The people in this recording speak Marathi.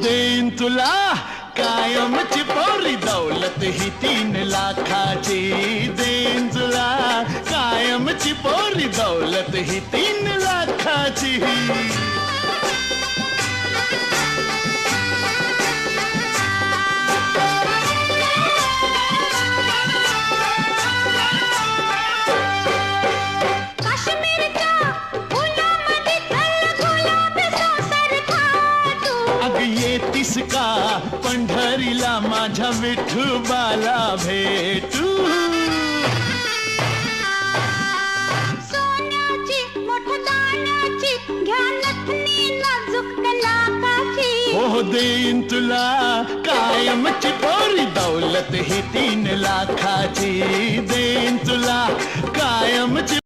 देईन तुला कायमची पोरी दौलत ही 3 लाखाची. देईन तुला कायमची पोरी दौलत ही 3 लाखाची. येतीस का पंढरीला माझ्या विठोबाला भेटू. सोन्याची मोठदाण्याची घ्या नथनी नाजूक लाखाची. हो देईन तुला कायमची पोरी दौलत ही 3 लाखाची. देईन तुला कायमची